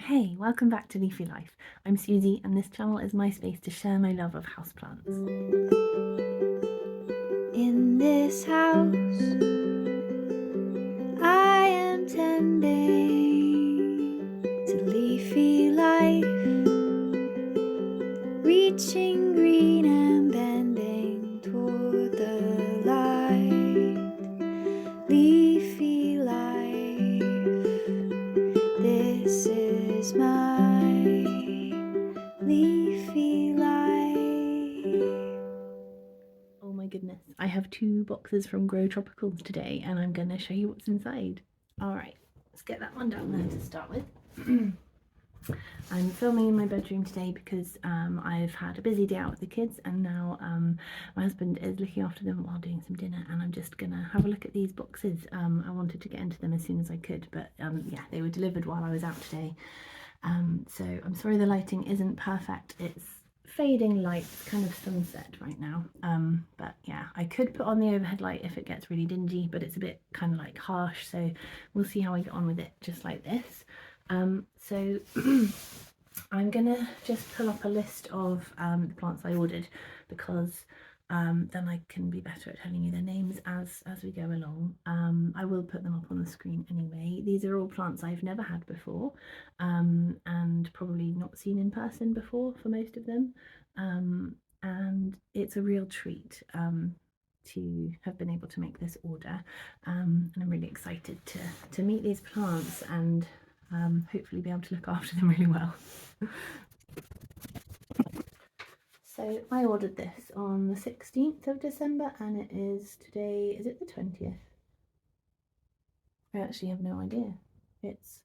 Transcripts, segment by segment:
Hey, welcome back to Leafy Life. I'm Susie and this channel is my space to share my love of houseplants. In this house, I am tending to leafy life, reaching green and bending toward the light. Leafy life, this is my leafy life. Oh my goodness, I have 2 boxes from Grow Tropicals today and I'm going to show you what's inside. Alright, let's get that one down there to start with. I'm filming in my bedroom today because I've had a busy day out with the kids and now my husband is looking after them while doing some dinner, and I'm just gonna have a look at these boxes. I wanted to get into them as soon as I could, but yeah, they were delivered while I was out today. So I'm sorry the lighting isn't perfect. It's fading light, it's kind of sunset right now. But yeah, I could put on the overhead light if it gets really dingy, but it's a bit kind of like harsh, so we'll see how I get on with it just like this. So I'm gonna just pull up a list of the plants I ordered, because then I can be better at telling you their names as we go along. I will put them up on the screen anyway. These are all plants I've never had before, and probably not seen in person before for most of them, and it's a real treat to have been able to make this order, and I'm really excited to meet these plants and hopefully be able to look after them really well. So I ordered this on the 16th of December and it is today, is it the 20th? I actually have no idea. It's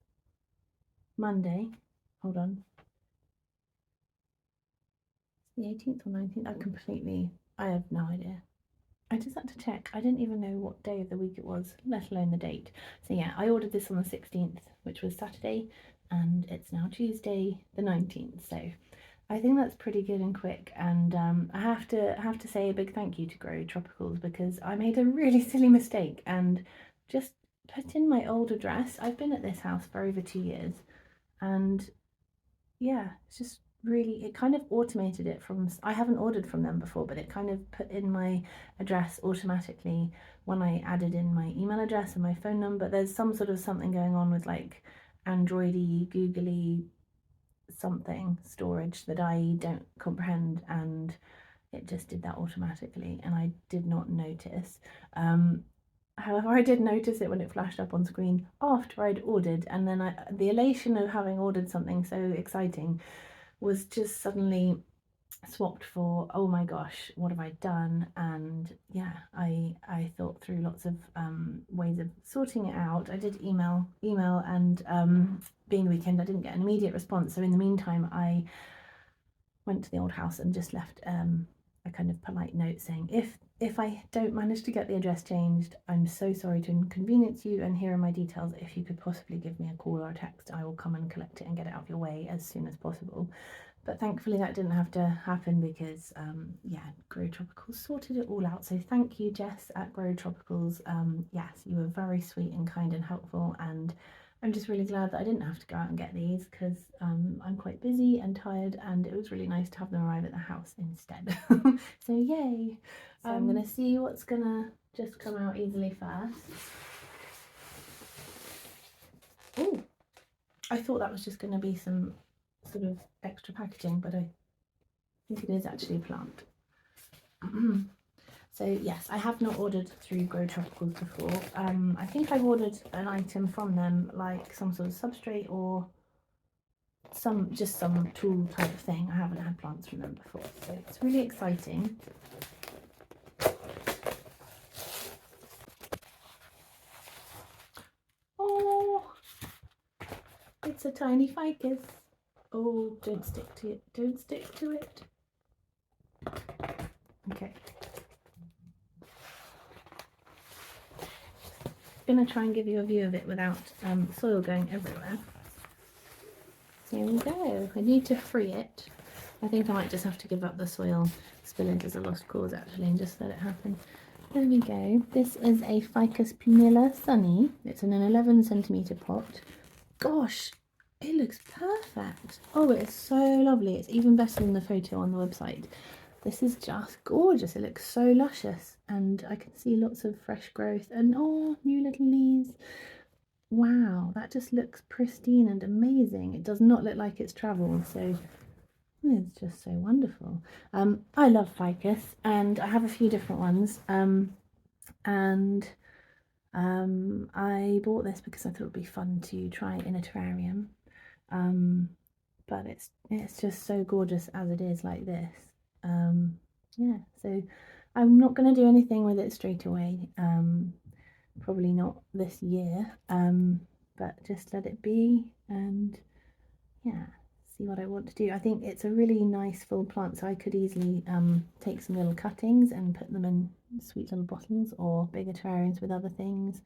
Monday. Hold on. The 18th or 19th? I have no idea. I just had to check. I didn't even know what day of the week it was, let alone the date. So yeah, I ordered this on the 16th, which was Saturday, and it's now Tuesday the 19th. So I think that's pretty good and quick, and I have to say a big thank you to Grow Tropicals, because I made a really silly mistake and just put in my old address. I've been at this house for over 2 years, and yeah, it's just really, it kind of automated it from, I haven't ordered from them before, but it kind of put in my address automatically when I added in my email address and my phone number. There's some sort of something going on with like Androidy, googly something storage that I don't comprehend, and it just did that automatically and I did not notice. However, I did notice it when it flashed up on screen after I'd ordered, and then the elation of having ordered something so exciting was just suddenly swapped for, oh my gosh, what have I done? And yeah, I thought through lots of ways of sorting it out. I did email, and being the weekend I didn't get an immediate response, so in the meantime I went to the old house and just left a kind of polite note saying, if I don't manage to get the address changed, I'm so sorry to inconvenience you, and here are my details. If you could possibly give me a call or a text, I will come and collect it and get it out of your way as soon as possible. But thankfully that didn't have to happen, because yeah, Grow Tropicals sorted it all out. So thank you, Jess at Grow Tropicals. Yes, you were very sweet and kind and helpful, and I'm just really glad that I didn't have to go out and get these, because I'm quite busy and tired, and it was really nice to have them arrive at the house instead. So yay! So I'm gonna see what's gonna just come out easily first. Oh, I thought that was just gonna be some sort of extra packaging, but I think it is actually a plant. So yes, I have not ordered through Grow Tropicals before. I think I've ordered an item from them, like some sort of substrate or some tool type thing. I haven't had plants from them before, so it's really exciting. Oh, it's a tiny ficus. Oh, don't stick to it. Don't stick to it. Okay. I'm going to try and give you a view of it without soil going everywhere. Here we go. I need to free it. I think I might just have to give up the soil spillage as a lost cause actually and just let it happen. There we go. This is a Ficus punilla sunny. It's in an 11 centimetre pot. Gosh, It looks perfect. Oh, it's so lovely. It's even better than the photo on the website. This is just gorgeous. It looks so luscious, and I can see lots of fresh growth and oh, new little leaves. Wow, that just looks pristine and amazing. It does not look like it's travelled, so it's just so wonderful. I love ficus, and I have a few different ones. And I bought this because I thought it would be fun to try in a terrarium. But it's just so gorgeous as it is like this. Yeah, so I'm not going to do anything with it straight away. Probably not this year. But just let it be and yeah, see what I want to do. I think it's a really nice full plant, so I could easily take some little cuttings and put them in sweet little bottles or bigger terrariums with other things.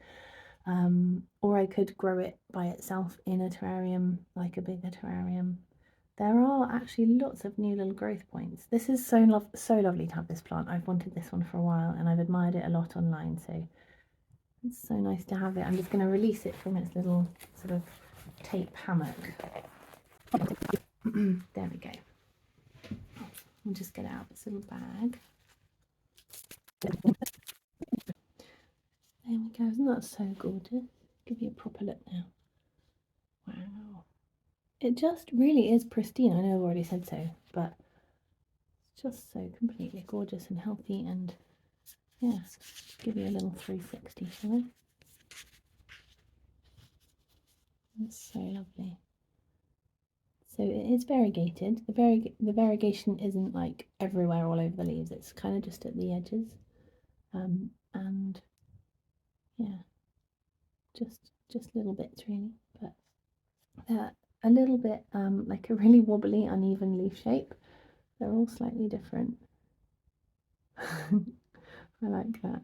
Or I could grow it by itself in a terrarium, like a bigger terrarium. There are actually lots of new little growth points. This is so lovely to have this plant. I've wanted this one for a while and I've admired it a lot online, so it's so nice to have it. I'm just going to release it from its little sort of tape hammock. There we go. We'll just get it out of its little bag. There we go. Isn't that so gorgeous? Give you a proper look now. Wow. It just really is pristine. I know I've already said so, but it's just so completely gorgeous and healthy. And yeah, give you a little 360, shall I? That's so lovely. So it is variegated. The variegation isn't like everywhere all over the leaves. It's kind of just at the edges. And yeah, just little bits really, but they're a little bit like a really wobbly, uneven leaf shape. They're all slightly different. I like that.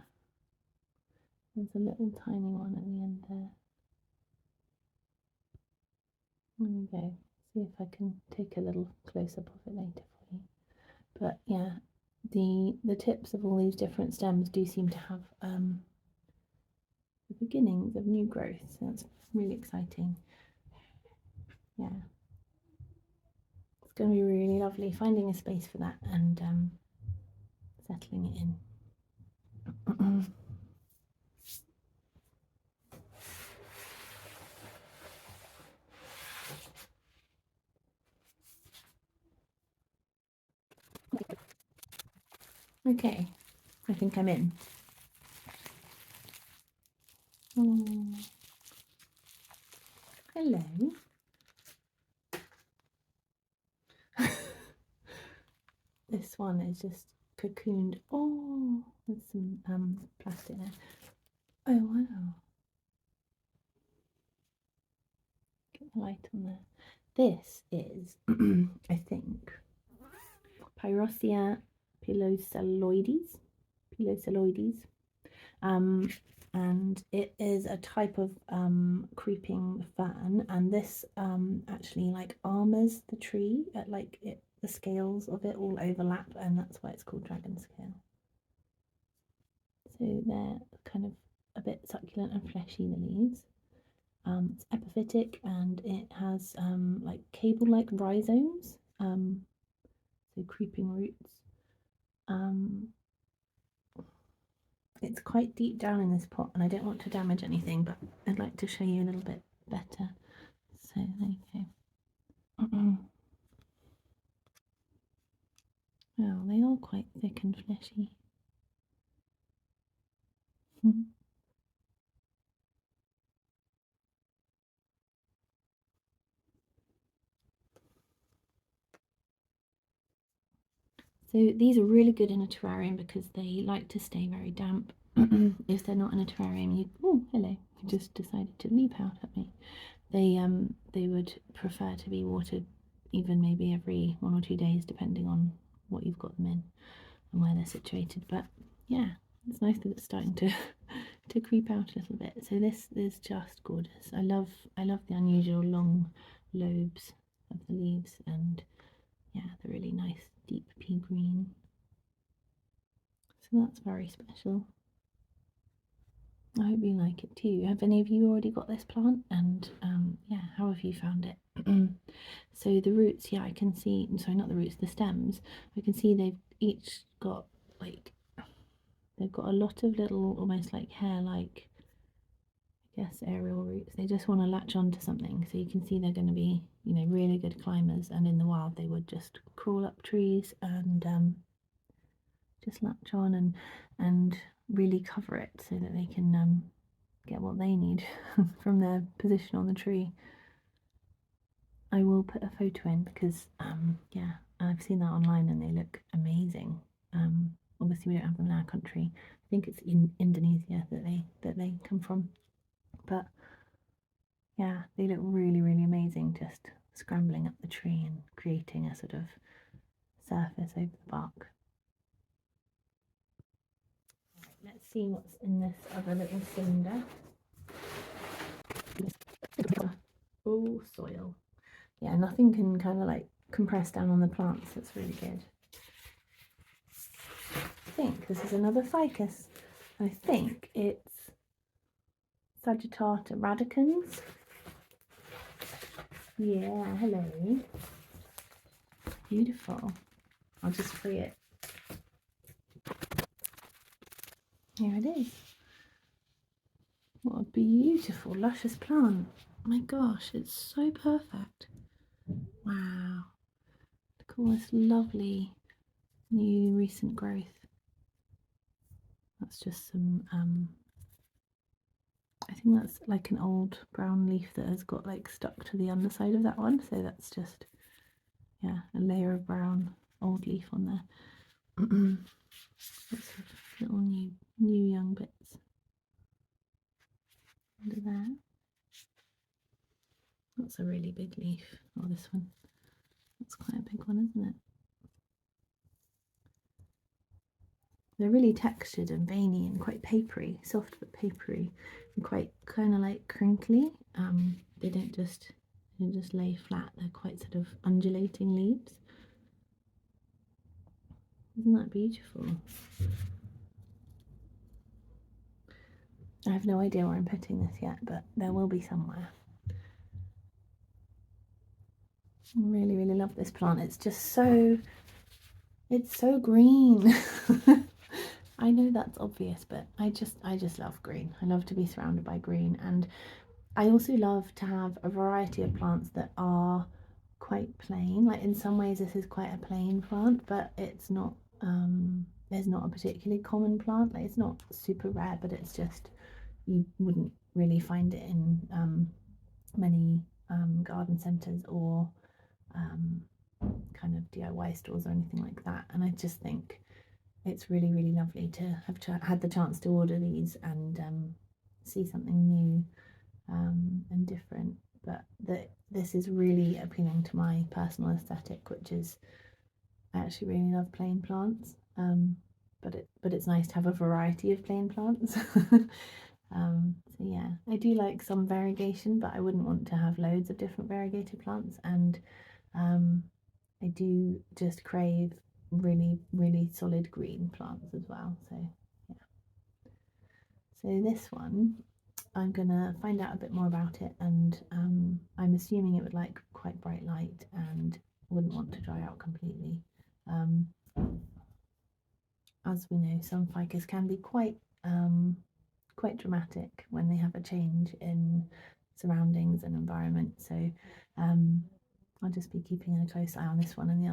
There's a little tiny one at the end there. There we go. See if I can take a little close up of it later for you. But yeah, the tips of all these different stems do seem to have the beginnings of new growth, so that's really exciting. Yeah, it's going to be really lovely finding a space for that and settling it in. Okay, I think I'm in. Oh, hello. This one is just cocooned. Oh, with some plastic there. Oh wow. Get the light on there. This is, I think, Pyrothea piloceloides. And it is a type of creeping fern, and this actually like armors the tree at like the scales of it all overlap, and that's why it's called dragon scale. So they're kind of a bit succulent and fleshy, the leaves. It's epiphytic and it has like cable-like rhizomes, so creeping roots. It's quite deep down in this pot and I don't want to damage anything, but I'd like to show you a little bit better. So there you go. Well, they are quite thick and fleshy. So these are really good in a terrarium because they like to stay very damp. If they're not in a terrarium, oh hello, you just decided to leap out at me. They would prefer to be watered even maybe every 1 or 2 days, depending on what you've got them in and where they're situated. But yeah, it's nice that it's starting to to creep out a little bit. So this is just gorgeous. I love the unusual long lobes of the leaves, and yeah, the really nice deep pea green. So that's very special. I hope you like it too. Have any of you already got this plant? And yeah, how have you found it? So the roots, yeah, I can see, sorry, not the roots, the stems, I can see they've each got like, they've got a lot of little, almost like hair-like, I guess, aerial roots. They just want to latch onto something. So you can see they're going to be, you know, really good climbers. And in the wild, they would just crawl up trees and just latch on and really cover it so that they can get what they need from their position on the tree. I will put a photo in because yeah, I've seen that online and they look amazing. Obviously we don't have them in our country. I think it's in Indonesia that they come from. But yeah, they look really, really amazing, just scrambling up the tree and creating a sort of surface over the bark. Right, let's see what's in this other little cylinder. Oh, soil. Yeah, nothing can kind of like compress down on the plants. That's really good. I think this is another ficus. I think it's Sagittata radicans. Yeah, hello. Beautiful. I'll just free it. Here it is. What a beautiful, luscious plant. Oh my gosh, it's so perfect. Wow. Look at all this lovely new recent growth. That's just some, I think that's like an old brown leaf that has got like stuck to the underside of that one. So that's just, yeah, a layer of brown old leaf on there. Lots of little new young bits under there. That's a really big leaf. Oh, this one. That's quite a big one, isn't it? They're really textured and veiny and quite papery, soft but papery, and quite kind of like crinkly. They don't just lay flat. They're quite sort of undulating leaves. Isn't that beautiful? I have no idea where I'm putting this yet, but there will be somewhere. I really, really love this plant. It's just so, it's so green. I know that's obvious, but I just love green. I love to be surrounded by green, and I also love to have a variety of plants that are quite plain. Like in some ways this is quite a plain plant, but it's not there's not a particularly common plant. Like it's not super rare, but it's just, you wouldn't really find it in many garden centres or kind of DIY stores or anything like that. And I just think it's really, really lovely to have had the chance to order these and see something new and different. But this is really appealing to my personal aesthetic, which is, I actually really love plain plants. But it's nice to have a variety of plain plants. So yeah, I do like some variegation, but I wouldn't want to have loads of different variegated plants. And I do just crave really, really solid green plants as well. So yeah. So this one, I'm gonna find out a bit more about it, and I'm assuming it would like quite bright light and wouldn't want to dry out completely. As we know, some ficus can be quite dramatic when they have a change in surroundings and environment. So I'll just be keeping a close eye on this one and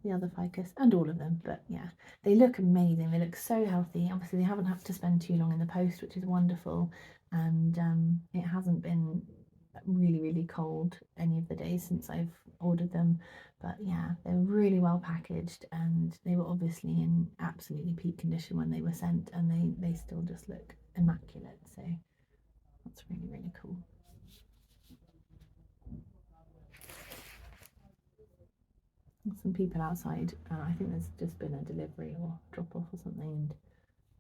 the other ficus and all of them. But yeah, they look amazing. They look so healthy. Obviously they haven't had to spend too long in the post, which is wonderful, and it hasn't been really, really cold any of the days since I've ordered them. But yeah, they're really well packaged, and they were obviously in absolutely peak condition when they were sent, and they still just look immaculate. So that's really, really cool. Some people outside, I think there's just been a delivery or drop off or something, and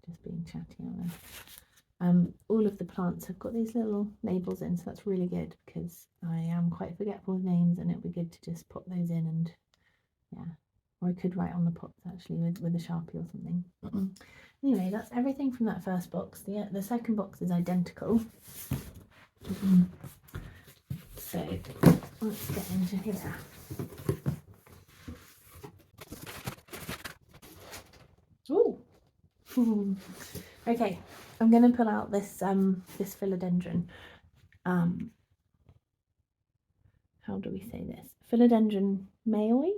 just being chatty on them. All of the plants have got these little labels in, so that's really good, because I am quite forgetful of names, and it'll be good to just pop those in and yeah, Or I could write on the pots actually with a Sharpie or something. Anyway, that's everything from that first box. The second box is identical. So let's get into here. Ooh. Okay, I'm going to pull out this this philodendron. How do we say this? Philodendron mayoi.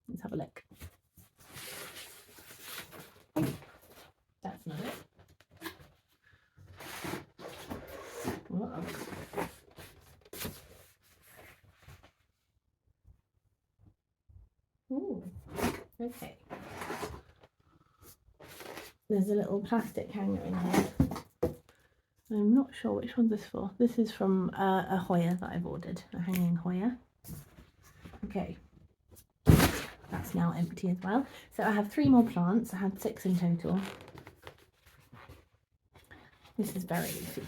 Let's have a look. That's not it. Whoa. Ooh, okay. There's a little plastic hanger in here. I'm not sure which one's this for. This is from a Hoya that I've ordered, a hanging Hoya. Okay, that's now empty as well. So I have 3 more plants. I had 6 in total. This is very leafy.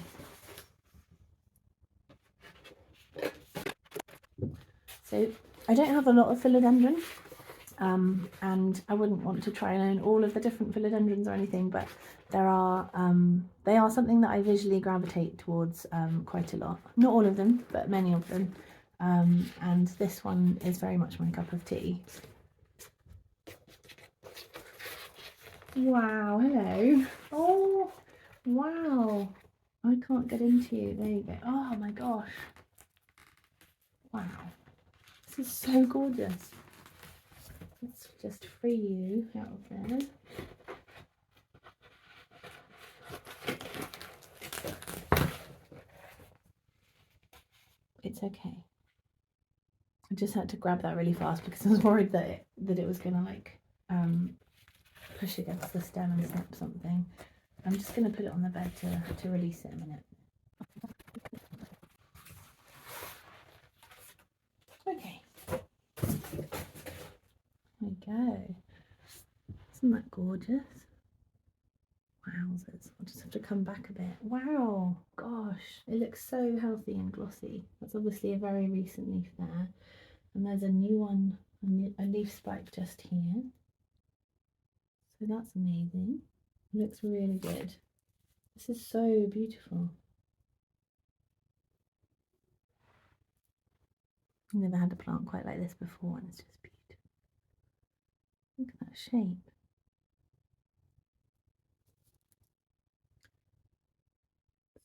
So I don't have a lot of philodendron, and I wouldn't want to try and own all of the different philodendrons or anything, but there are they are something that I visually gravitate towards quite a lot. Not all of them, but many of them. And this one is very much my cup of tea. Wow, hello. Oh, wow. I can't get into you. There you go. Oh my gosh. Wow. This is so gorgeous. Let's just free you out of there. It's okay. I just had to grab that really fast because I was worried that it was gonna like push against the stem and snap something. I'm just gonna put it on the bed to release it a minute. Okay. There we go. Isn't that gorgeous? Wowzers. I'll just have to come back a bit. Wow, gosh, it looks so healthy and glossy. That's obviously a very recent leaf there. And there's a new one, a leaf spike just here. So that's amazing. It looks really good. This is so beautiful. I've never had a plant quite like this before, and it's just beautiful. Look at that shape.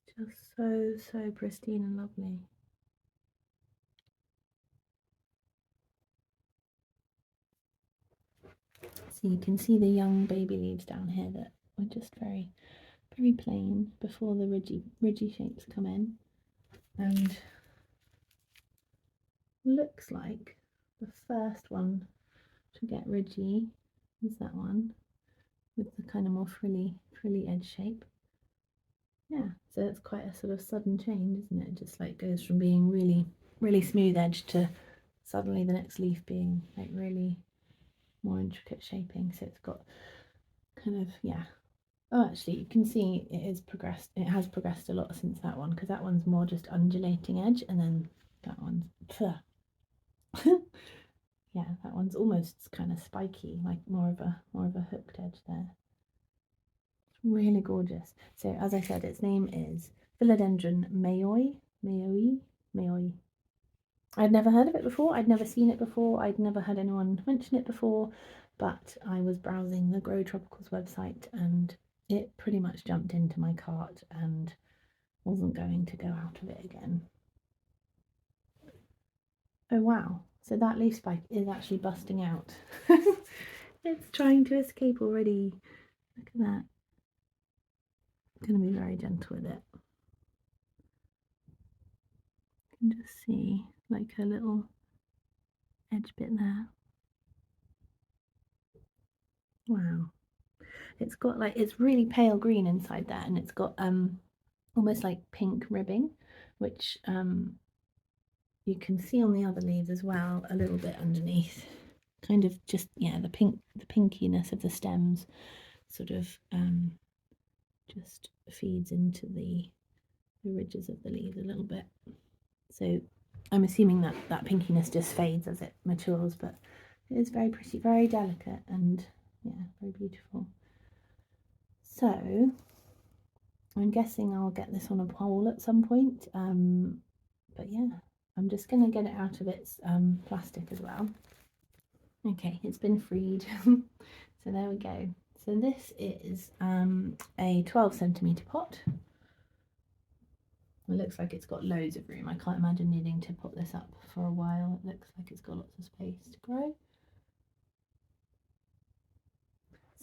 It's just so pristine and lovely. So you can see the young baby leaves down here that are just very plain before the ridgy shapes come in, and looks like the first one to get ridgy is that one with the kind of more frilly edge shape. Yeah, so it's quite a sort of sudden change, isn't it? It just like goes from being really smooth edge to suddenly the next leaf being like really more intricate shaping. So it's got kind of, yeah. Oh, actually, you can see it has progressed a lot since that one, because that one's more just undulating edge, and then that one's yeah, that one's almost kind of spiky, like more of a hooked edge there. It's really gorgeous. So as I said, its name is Philodendron mayoi. I'd never heard of it before. I'd never seen it before. I'd never had anyone mention it before, but I was browsing the Grow Tropicals website and it pretty much jumped into my cart and wasn't going to go out of it again. Oh wow, so that leaf spike is actually busting out. It's trying to escape already. Look at that. I'm going to be very gentle with it. You can just see like a little edge bit there. Wow. It's got like, it's really pale green inside there, and it's got almost like pink ribbing, which you can see on the other leaves as well, a little bit underneath. Kind of just, yeah, the pinkiness of the stems sort of just feeds into the ridges of the leaves a little bit. So I'm assuming that pinkiness just fades as it matures, but It is very pretty, very delicate, and yeah, very beautiful. So I'm guessing I'll get this on a pole at some point, but yeah, I'm just going to get it out of its plastic as well. Okay, it's been freed. So there we go. So this is a 12 centimetre pot. It looks like it's got loads of room. I can't imagine needing to put this up for a while. It looks like it's got lots of space to grow.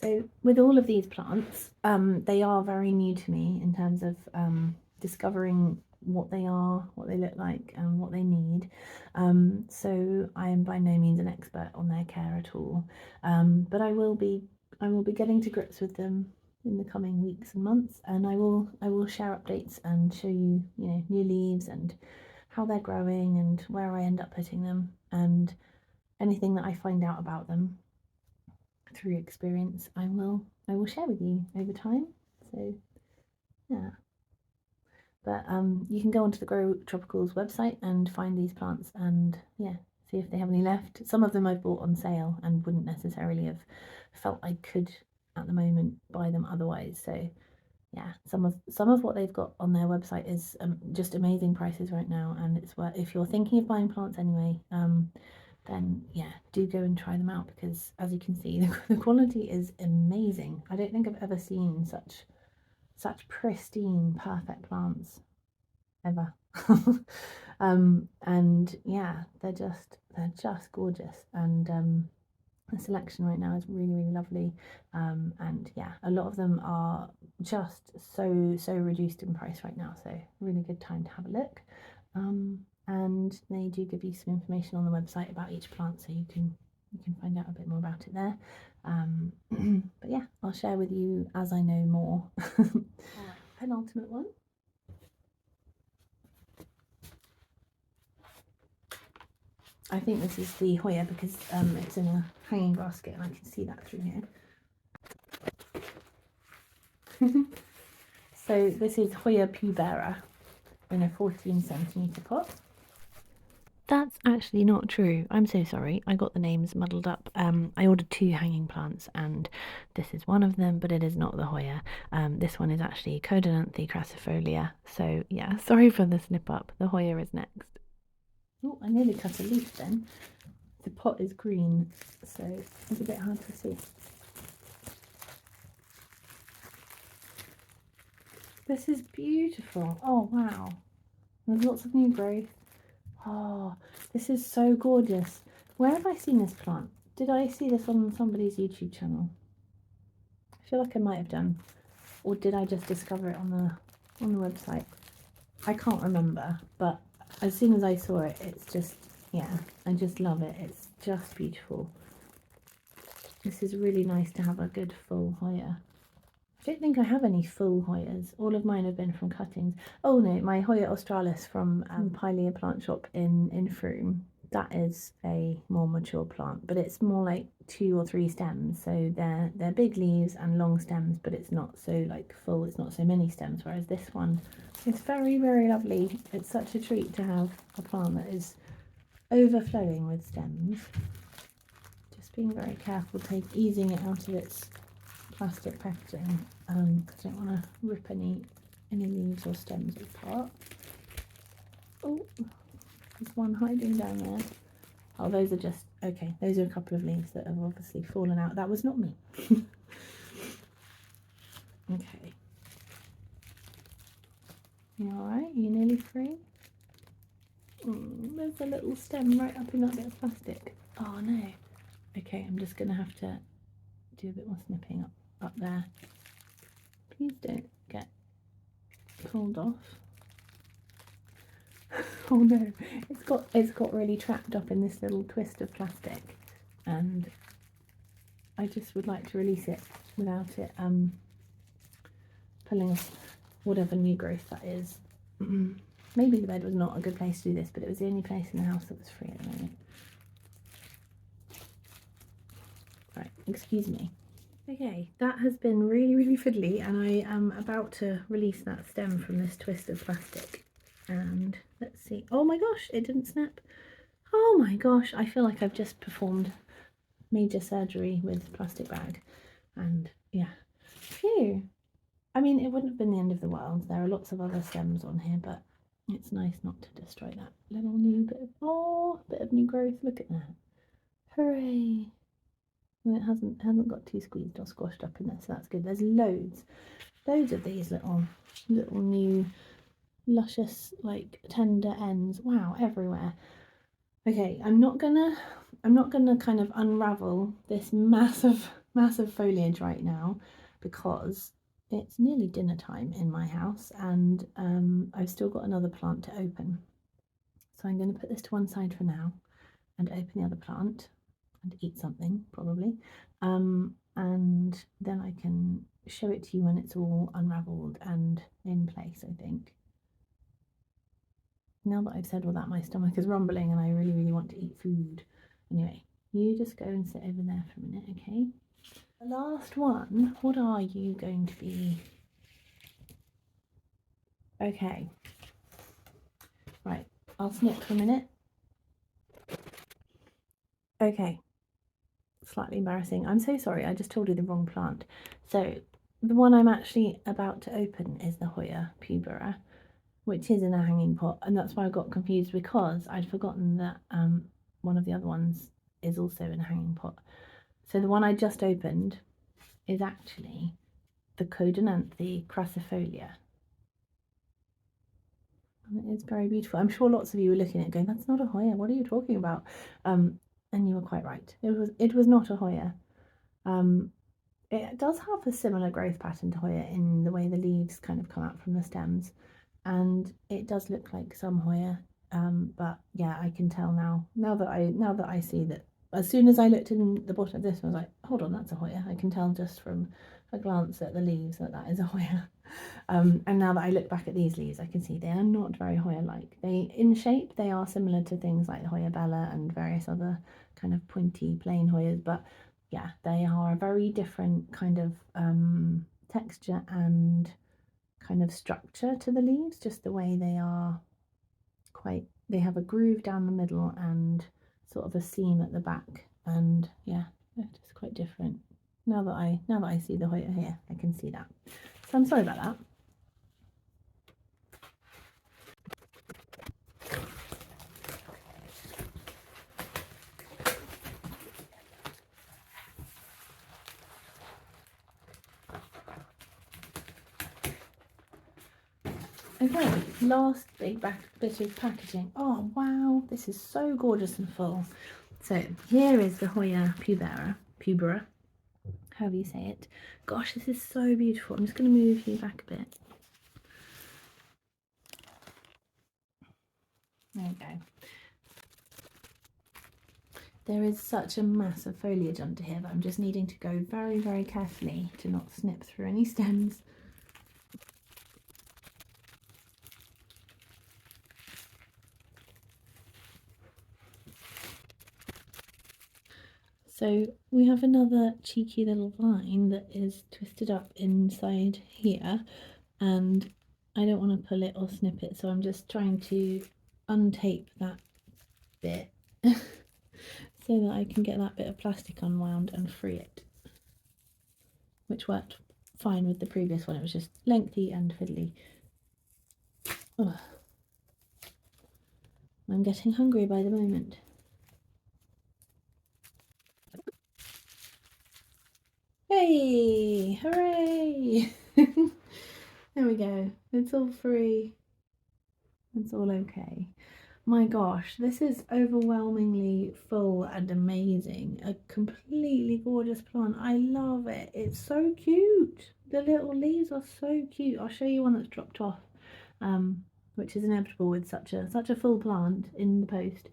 So with all of these plants, they are very new to me in terms of discovering what they are, what they look like, and what they need. So I am by no means an expert on their care at all, but I will be getting to grips with them in the coming weeks and months, and I will share updates and show you, you know, new leaves and how they're growing and where I end up putting them and anything that I find out about them through experience. I will share with you over time. So yeah, but you can go onto the Grow Tropicals website and find these plants and yeah, see if they have any left. Some of them I've bought on sale and wouldn't necessarily have felt I could at the moment buy them otherwise. So yeah, some of what they've got on their website is just amazing prices right now, and it's worth, if you're thinking of buying plants anyway, then yeah, do go and try them out, because as you can see, the quality is amazing. I don't think I've ever seen such pristine, perfect plants ever. And yeah, they're just gorgeous, and the selection right now is really lovely, and yeah, a lot of them are just so reduced in price right now, so really good time to have a look. And they do give you some information on the website about each plant, so you can find out a bit more about it there. But yeah, I'll share with you as I know more. Alright, penultimate one. I think this is the Hoya because it's in a hanging basket and I can see that through here. So this is Hoya pubera in a 14 centimetre pot. That's actually not true. I'm so sorry. I got the names muddled up. I ordered 2 hanging plants and this is one of them, but it is not the Hoya. This one is actually Codonanthe crassifolia. So yeah, sorry for the slip up. The Hoya is next. Oh, I nearly cut a leaf then. The pot is green, so it's a bit hard to see. This is beautiful. Oh wow. There's lots of new growth. Oh, this is so gorgeous. Where have I seen this plant? Did I see this on somebody's YouTube channel? I feel like I might have done. Or did I just discover it on the website? I can't remember, but as soon as I saw it, it's just, yeah, I just love it. It's just beautiful. This is really nice to have a good full Hoya. I don't think I have any full Hoyas. All of mine have been from cuttings. Oh no, my Hoya australis from Pilea Plant Shop in Frome. That is a more mature plant, but it's more like 2 or 3 stems. So they're big leaves and long stems, but it's not so like full. It's not so many stems. Whereas this one is very lovely. It's such a treat to have a plant that is overflowing with stems. Just being very careful, easing it out of its plastic packaging, because I don't want to rip any leaves or stems apart. Oh, there's one hiding down there. Oh, those are just, okay, those are a couple of leaves that have obviously fallen out. That was not me. Okay. You alright? You nearly free? There's a little stem right up in that bit of plastic. Oh no. Okay, I'm just going to have to do a bit more snipping up there. Please don't get pulled off. Oh no, it's got really trapped up in this little twist of plastic, and I just would like to release it without it pulling off whatever new growth that is. Maybe the bed was not a good place to do this, but it was the only place in the house that was free at the moment. Right, excuse me. Okay, that has been really fiddly, and I am about to release that stem from this twist of plastic. And let's see. Oh my gosh, it didn't snap. Oh my gosh, I feel like I've just performed major surgery with plastic bag, and yeah, phew. I mean, it wouldn't have been the end of the world. There are lots of other stems on here, but it's nice not to destroy that little new bit of new growth. Look at that. Hooray. And it hasn't got too squeezed or squashed up in there, so that's good. There's loads of these little new luscious, like, tender ends. Wow, everywhere. Okay, I'm not gonna kind of unravel this massive foliage right now, because it's nearly dinner time in my house, and I've still got another plant to open. So I'm going to put this to one side for now and open the other plant and eat something probably, and then I can show it to you when it's all unraveled and in place, I think. Now that I've said all that, my stomach is rumbling and I really want to eat food. Anyway, you just go and sit over there for a minute, okay? The last one, what are you going to be? Okay. Right, I'll snip for a minute. Okay. Slightly embarrassing. I'm so sorry, I just told you the wrong plant. So the one I'm actually about to open is the Hoya pubera, which is in a hanging pot, and that's why I got confused, because I'd forgotten that one of the other ones is also in a hanging pot. So the one I just opened is actually the Codonanthe crassifolia. And it is very beautiful. I'm sure lots of you were looking at it going, that's not a Hoya, what are you talking about? And you were quite right. It was not a Hoya. It does have a similar growth pattern to Hoya in the way the leaves kind of come out from the stems, and it does look like some Hoya, but yeah, I can tell now that I see that. As soon as I looked in the bottom of this, I was like, hold on, that's a Hoya. I can tell just from a glance at the leaves that is a Hoya. And now that I look back at these leaves, I can see they are not very Hoya-like. In shape, they are similar to things like Hoya bella and various other kind of pointy plain Hoyas, but yeah, they are a very different kind of texture and kind of structure to the leaves, just the way they are they have a groove down the middle and sort of a seam at the back, and yeah, they're just quite different. Now that I see the Hoya here, I can see that. So I'm sorry about that. Okay, last big bit of packaging. Oh wow, this is so gorgeous and full. So here is the Hoya pubera, however you say it. Gosh, this is so beautiful. I'm just going to move you back a bit. There we go. There is such a massive foliage under here that I'm just needing to go very carefully to not snip through any stems. So we have another cheeky little vine that is twisted up inside here, and I don't want to pull it or snip it, so I'm just trying to untape that bit so that I can get that bit of plastic unwound and free it, which worked fine with the previous one. It was just lengthy and fiddly. Ugh. I'm getting hungry by the moment. Hey, hooray! There we go. It's all free. It's all okay. My gosh, this is overwhelmingly full and amazing. A completely gorgeous plant. I love it. It's so cute. The little leaves are so cute. I'll show you one that's dropped off, which is inevitable with such a full plant in the post.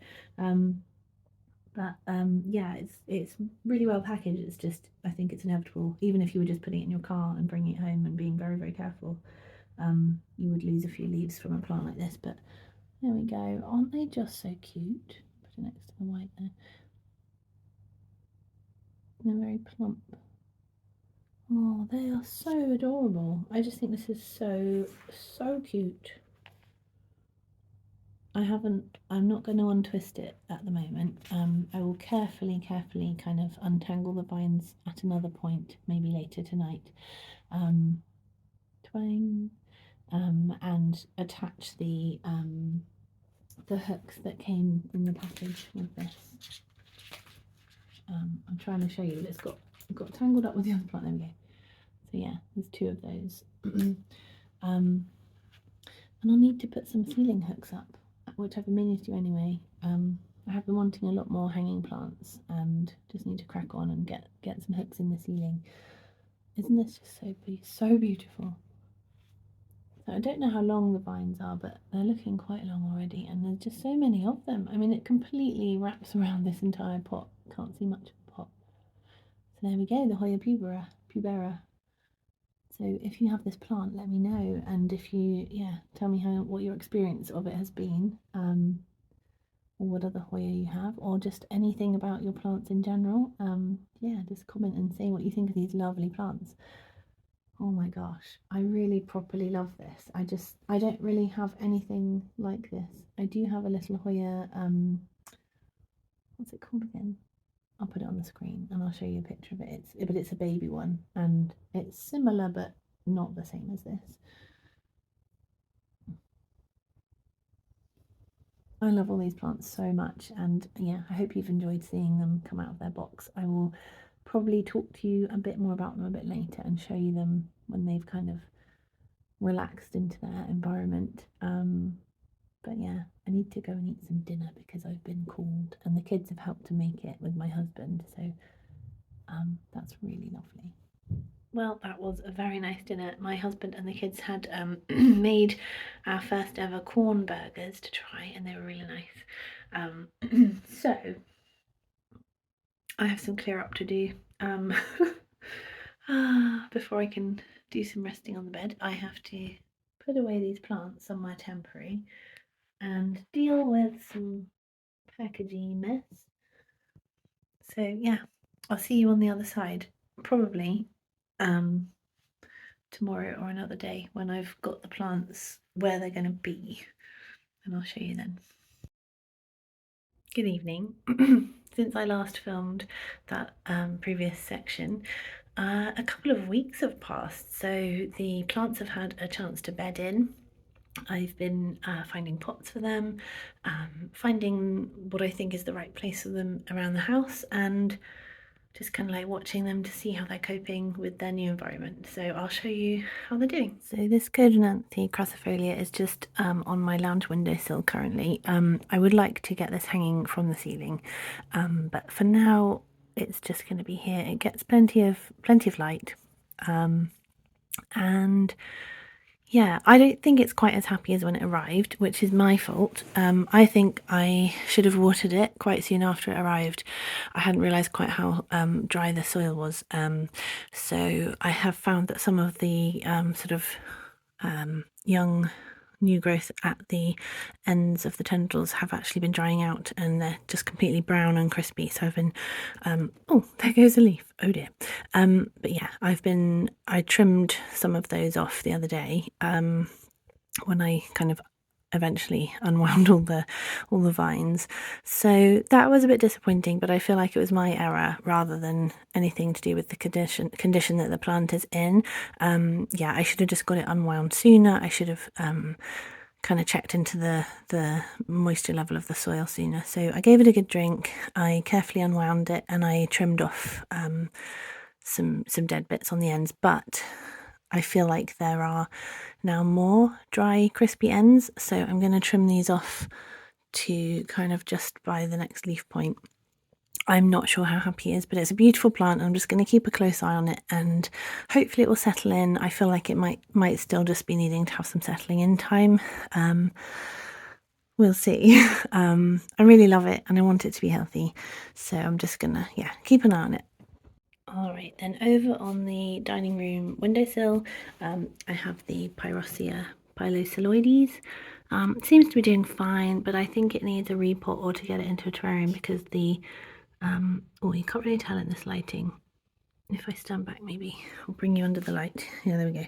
Yeah, it's really well packaged. It's just, I think it's inevitable. Even if you were just putting it in your car and bringing it home and being very careful, you would lose a few leaves from a plant like this. But there we go. Aren't they just so cute? Put it next to the white there. They're very plump. Oh, they are so adorable. I just think this is so cute. I'm not going to untwist it at the moment. I will carefully kind of untangle the vines at another point, maybe later tonight. Twang, and attach the hooks that came in the package with this. I'm trying to show you, but it's got tangled up with the other plant. There we go. So yeah, there's 2 of those. And I'll need to put some ceiling hooks up, which I've been meaning to do anyway. I have been wanting a lot more hanging plants and just need to crack on and get some hooks in the ceiling. Isn't this just so beautiful? So I don't know how long the vines are, but they're looking quite long already, and there's just so many of them. I mean, it completely wraps around this entire pot. Can't see much of the pot. So there we go, the Hoya pubera. So if you have this plant, let me know, and if you, tell me what your experience of it has been, or what other Hoya you have, or just anything about your plants in general. Just comment and say what you think of these lovely plants. Oh my gosh, I really properly love this. I don't really have anything like this. I do have a little Hoya, what's it called again? I'll put it on the screen and I'll show you a picture of it. But it's a baby one, and it's similar but not the same as this. I love all these plants so much, and I hope you've enjoyed seeing them come out of their box. I will probably talk to you a bit more about them a bit later and show you them when they've kind of relaxed into their environment. But I need to go and eat some dinner because I've been called, and the kids have helped to make it with my husband, so that's really lovely. Well, that was a very nice dinner. My husband and the kids had made our first ever corn burgers to try, and they were really nice. So I have some clear up to do. Before I can do some resting on the bed, I have to put away these plants somewhere temporary and deal with some packaging mess. So I'll see you on the other side, probably tomorrow or another day when I've got the plants where they're going to be, and I'll show you then. Good evening. Since I last filmed that previous section, a couple of weeks have passed, so the plants have had a chance to bed in. I've been finding pots for them, finding what I think is the right place for them around the house, and just kind of like watching them to see how they're coping with their new environment. So I'll show you how they're doing. So this Codonanthe crassifolia is just on my lounge windowsill currently. I would like to get this hanging from the ceiling, but for now it's just going to be here. It gets plenty of light, and I don't think it's quite as happy as when it arrived, which is my fault. I think I should have watered it quite soon after it arrived. I hadn't realised quite how dry the soil was. So I have found that some of the sort of young new growth at the ends of the tendrils have actually been drying out, and they're just completely brown and crispy. So I've been oh, there goes a leaf, oh dear. But I trimmed some of those off the other day when I kind of eventually unwound all the vines. So that was a bit disappointing, but I feel like it was my error rather than anything to do with the condition that the plant is in. I should have just got it unwound sooner. I should have kind of checked into the moisture level of the soil sooner. So I gave it a good drink. I carefully unwound it and I trimmed off some dead bits on the ends, but I feel like there are now more dry, crispy ends, so I'm going to trim these off to kind of just by the next leaf point. I'm not sure how happy it is, but it's a beautiful plant. I'm just going to keep a close eye on it, and hopefully it will settle in. I feel like it might still just be needing to have some settling in time. We'll see. I really love it, and I want it to be healthy, so I'm just gonna keep an eye on it. Alright, then over on the dining room windowsill, I have the Pyrosia piloceloides. It seems to be doing fine, but I think it needs a repot or to get it into a terrarium because the, you can't really tell in this lighting. if I stand back, maybe I'll bring you under the light. Yeah, there we go.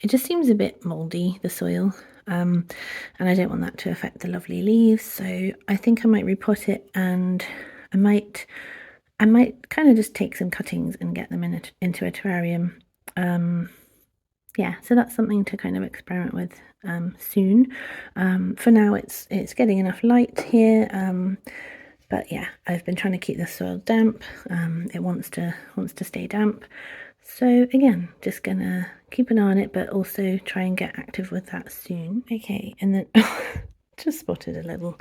It just seems a bit mouldy, the soil, and I don't want that to affect the lovely leaves. So I think I might repot it, and I might kind of just take some cuttings and get them into a terrarium. Yeah, so that's something to kind of experiment with soon. For now, it's getting enough light here. But yeah, I've been trying to keep the soil damp. It wants to stay damp. So again, just gonna keep an eye on it, but also try and get active with that soon. Okay, and then just spotted a little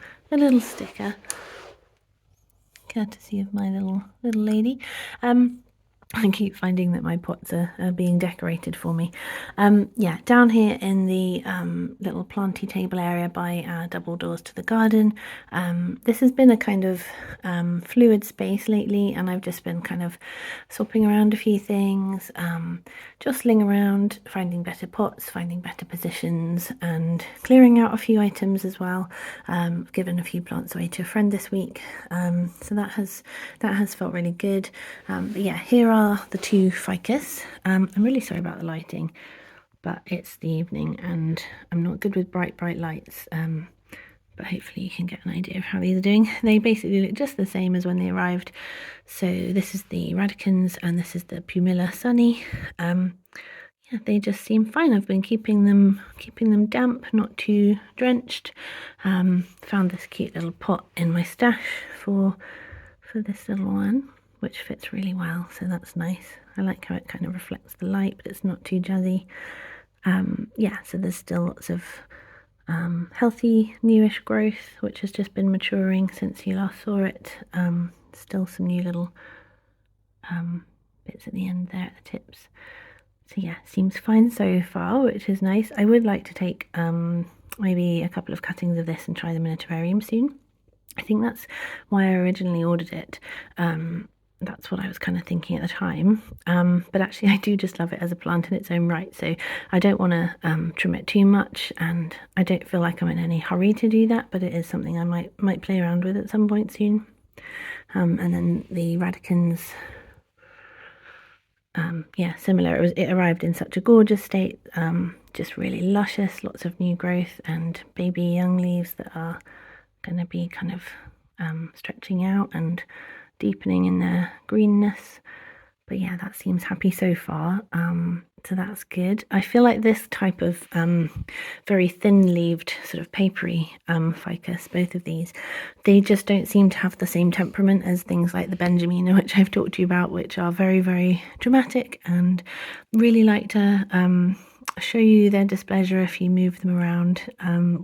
sticker, courtesy of my little lady. I keep finding that my pots are being decorated for me. Yeah, down here in the little planty table area by our double doors to the garden, this has been a kind of fluid space lately, and I've just been kind of swapping around a few things, jostling around, finding better pots, finding better positions, and clearing out a few items as well. I've given a few plants away to a friend this week, so that has felt really good. But yeah, here are the two ficus. I'm really sorry about the lighting, but it's the evening and I'm not good with bright lights, but hopefully you can get an idea of how these are doing. They basically look just the same as when they arrived. So this is the radicans and this is the pumila sunny. Yeah, they just seem fine. I've been keeping them damp, not too drenched. Found this cute little pot in my stash for this little one, which fits really well, so that's nice. I like how it kind of reflects the light, but it's not too jazzy. Yeah, so there's still lots of healthy newish growth, which has just been maturing since you last saw it. Still some new little bits at the end there at the tips. So yeah, seems fine so far, which is nice. I would like to take maybe a couple of cuttings of this and try them in a terrarium soon. I think that's why I originally ordered it. That's what I was kind of thinking at the time. But actually I do just love it as a plant in its own right, so I don't want to trim it too much, and I don't feel like I'm in any hurry to do that, but it is something I might play around with at some point soon. And then the radicans, yeah, similar. It arrived in such a gorgeous state, just really luscious, lots of new growth and baby young leaves that are going to be kind of stretching out and deepening in their greenness. But yeah, that seems happy so far, so that's good. I feel like this type of very thin-leaved, sort of papery ficus, both of these, they just don't seem to have the same temperament as things like the Benjamina, which I've talked to you about, which are very, very dramatic and really like to show you their displeasure if you move them around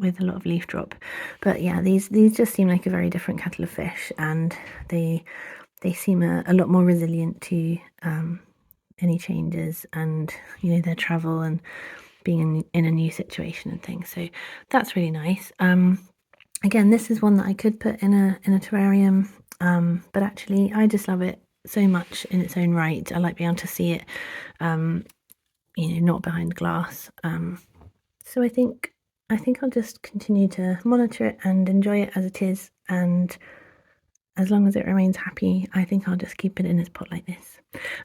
with a lot of leaf drop. But yeah, these just seem like a very different kettle of fish, and they seem a lot more resilient to any changes, and you know, their travel and being in a new situation and things. So that's really nice. Again, this is one that I could put in a terrarium, but actually I just love it so much in its own right. I like being able to see it, you know, not behind glass. So I think I'll just continue to monitor it and enjoy it as it is, and as long as it remains happy, I think I'll just keep it in its pot like this.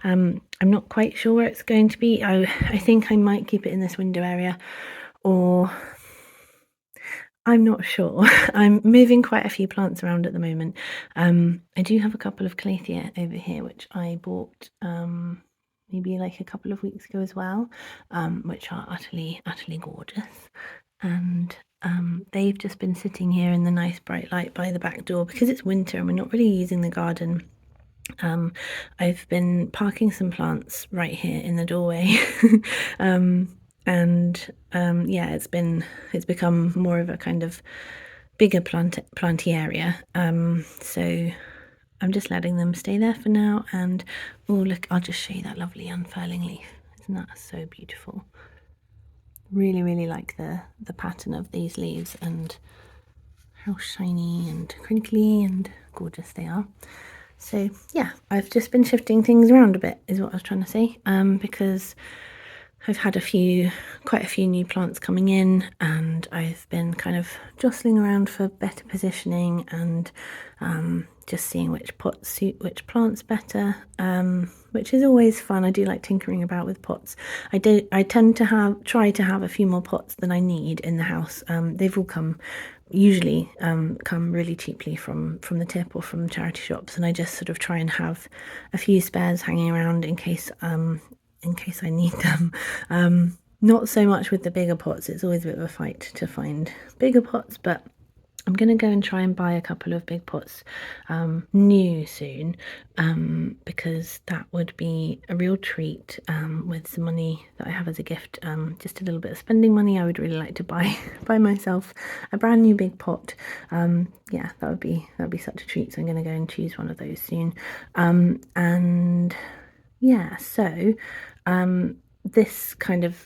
I'm not quite sure where it's going to be. I think I might keep it in this window area, or I'm not sure. I'm moving quite a few plants around at the moment. I do have a couple of calathea over here, which I bought maybe like a couple of weeks ago as well, which are utterly gorgeous. And they've just been sitting here in the nice bright light by the back door because it's winter and we're not really using the garden. I've been parking some plants right here in the doorway. And yeah, it's become more of a kind of bigger planty area. So I'm just letting them stay there for now. And oh look, I'll just show you that lovely unfurling leaf. Isn't that so beautiful? Really like the pattern of these leaves and how shiny and crinkly and gorgeous they are. So yeah, I've just been shifting things around a bit is what I was trying to say, because I've had quite a few new plants coming in, and I've been kind of jostling around for better positioning and just seeing which pots suit which plants better, which is always fun. I do like tinkering about with pots. I tend to try to have a few more pots than I need in the house. They've all usually come really cheaply from the tip or from charity shops, and I just sort of try and have a few spares hanging around in case I need them. Not so much with the bigger pots. It's always a bit of a fight to find bigger pots, but I'm going to go and try and buy a couple of big pots new soon, because that would be a real treat with some money that I have as a gift, just a little bit of spending money. I would really like to buy myself a brand new big pot. Yeah, that would be such a treat. So I'm going to go and choose one of those soon. And yeah, so this kind of,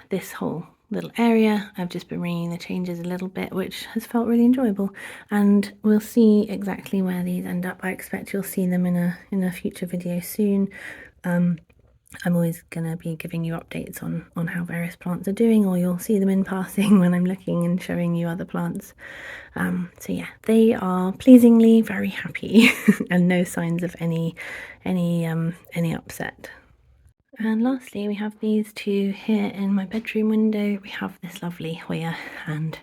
this whole little area, I've just been ringing the changes a little bit, which has felt really enjoyable, and we'll see exactly where these end up. I expect you'll see them in a future video soon. I'm always going to be giving you updates on how various plants are doing, or you'll see them in passing when I'm looking and showing you other plants. So yeah, they are pleasingly very happy and no signs of any upset. And lastly, we have these two here in my bedroom window. We have this lovely Hoya, and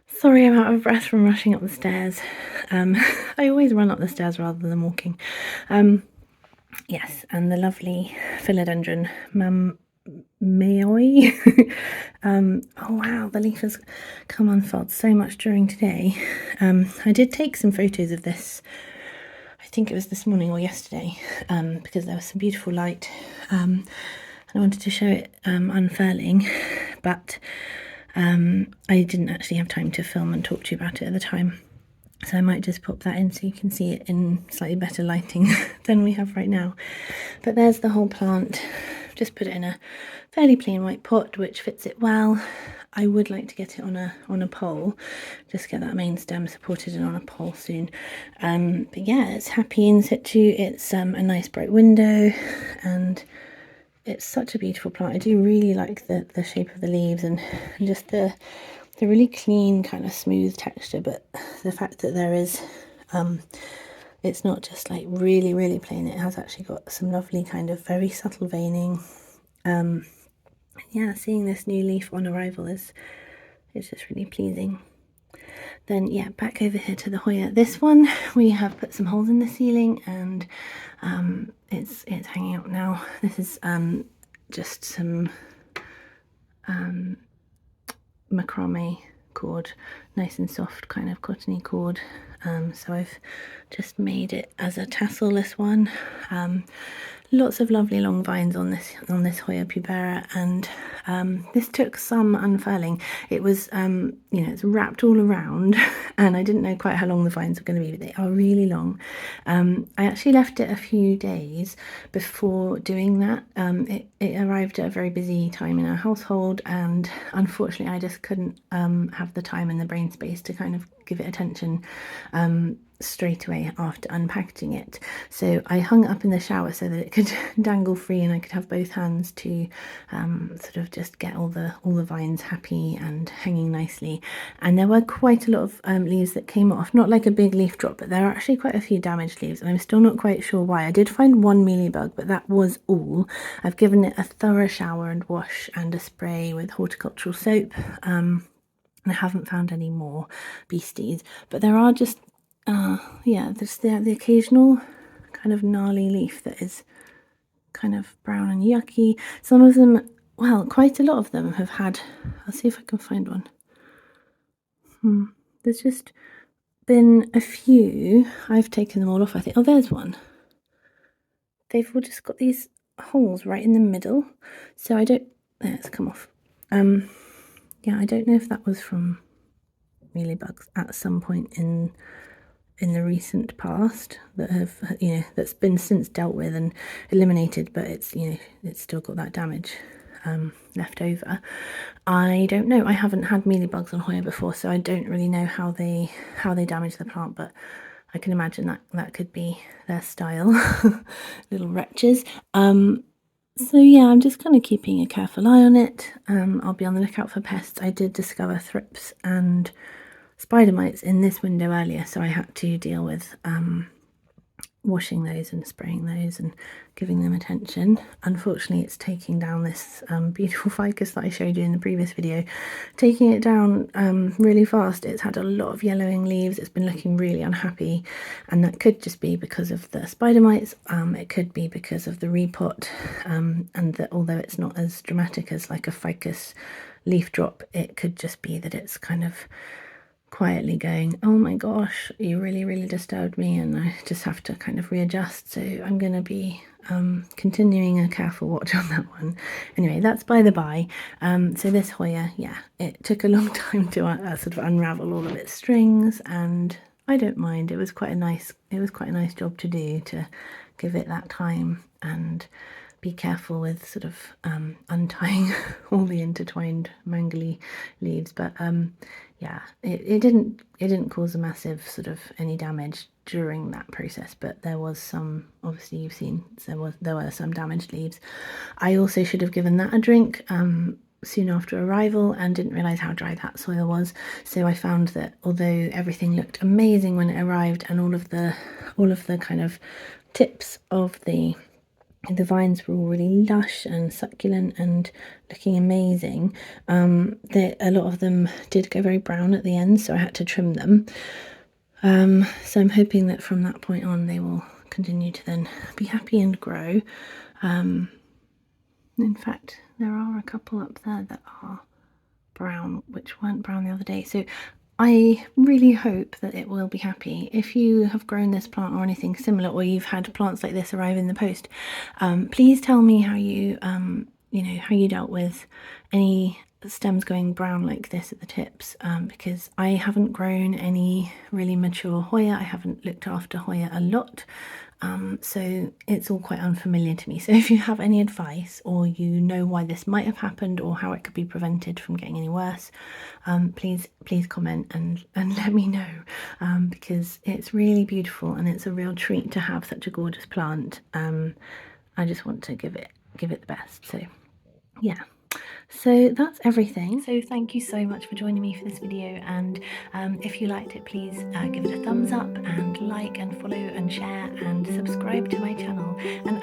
sorry I'm out of breath from rushing up the stairs. I always run up the stairs rather than walking. Yes, and the lovely philodendron Maoi. Oh wow, the leaf has come unfurled so much during today. I did take some photos of this, I think it was this morning or yesterday, because there was some beautiful light, and I wanted to show it unfurling, but I didn't actually have time to film and talk to you about it at the time. So I might just pop that in so you can see it in slightly better lighting than we have right now. But there's the whole plant. Just put it in a fairly plain white pot, which fits it well. I would like to get it on a pole, just get that main stem supported and on a pole soon. But yeah, it's happy in situ. It's a nice bright window, and it's such a beautiful plant. I do really like the shape of the leaves and just the really clean kind of smooth texture, but the fact that there is it's not just like really really plain, it has actually got some lovely kind of very subtle veining. Yeah, seeing this new leaf on arrival is just really pleasing. Then yeah, back over here to the Hoya. This one we have put some holes in the ceiling, and it's hanging out now. This is just some macrame cord, nice and soft kind of cottony cord. So I've just made it as a tassel-less one. Lots of lovely long vines on this Hoya pubera, and this took some unfurling. It was it's wrapped all around, and I didn't know quite how long the vines were going to be, but they are really long. I actually left it a few days before doing that. It arrived at a very busy time in our household, and unfortunately I just couldn't have the time and the brain space to kind of give it attention straight away after unpackaging it. So I hung it up in the shower so that it could dangle free, and I could have both hands to sort of just get all the vines happy and hanging nicely. And there were quite a lot of leaves that came off, not like a big leaf drop, but there are actually quite a few damaged leaves, and I'm still not quite sure why. I did find one mealybug, but that was all. I've given it a thorough shower and wash and a spray with horticultural soap, and I haven't found any more beasties, but there are just there's the occasional kind of gnarly leaf that is kind of brown and yucky. Some of them, well, quite a lot of them have had, I'll see if I can find one. There's just been a few, I've taken them all off, I think. Oh, there's one. They've all just got these holes right in the middle, so I don't, there, it's come off. Yeah, I don't know if that was from mealybugs at some point in the recent past that have, that's been since dealt with and eliminated, but it's, it's still got that damage left over. I don't know. I haven't had mealybugs on Hoya before, so I don't really know how they damage the plant, but I can imagine that could be their style. Little wretches. So yeah, I'm just kind of keeping a careful eye on it. I'll be on the lookout for pests. I did discover thrips and spider mites in this window earlier, so I had to deal with washing those and spraying those and giving them attention. Unfortunately, it's taking down this beautiful ficus that I showed you in the previous video, taking it down really fast. It's had a lot of yellowing leaves. It's been looking really unhappy, and that could just be because of the spider mites. It could be because of the repot, and that although it's not as dramatic as like a ficus leaf drop, it could just be that it's kind of quietly going, oh my gosh, you really disturbed me, and I just have to kind of readjust. So I'm going to be continuing a careful watch on that one. Anyway, that's by the by. So this Hoya, yeah, it took a long time to sort of unravel all of its strings, and I don't mind. It was quite a nice job to do, to give it that time and be careful with sort of untying all the intertwined mangly leaves. But yeah, it didn't cause a massive sort of any damage during that process, but there was some, obviously you've seen, there were some damaged leaves. I also should have given that a drink soon after arrival and didn't realize how dry that soil was. So I found that although everything looked amazing when it arrived, and all of the kind of tips of the vines were all really lush and succulent and looking amazing, a lot of them did go very brown at the end, so I had to trim them. So I'm hoping that from that point on they will continue to then be happy and grow. In fact, there are a couple up there that are brown, which weren't brown the other day. So I really hope that it will be happy. If you have grown this plant or anything similar, or you've had plants like this arrive in the post, please tell me how you, how you dealt with any stems going brown like this at the tips, because I haven't grown any really mature Hoya. I haven't looked after Hoya a lot. So it's all quite unfamiliar to me. So if you have any advice, or you know why this might have happened or how it could be prevented from getting any worse, please comment and let me know, because it's really beautiful and it's a real treat to have such a gorgeous plant. I just want to give it the best. So yeah. So that's everything. So thank you so much for joining me for this video, and if you liked it, please give it a thumbs up and like and follow and share and subscribe to my channel. And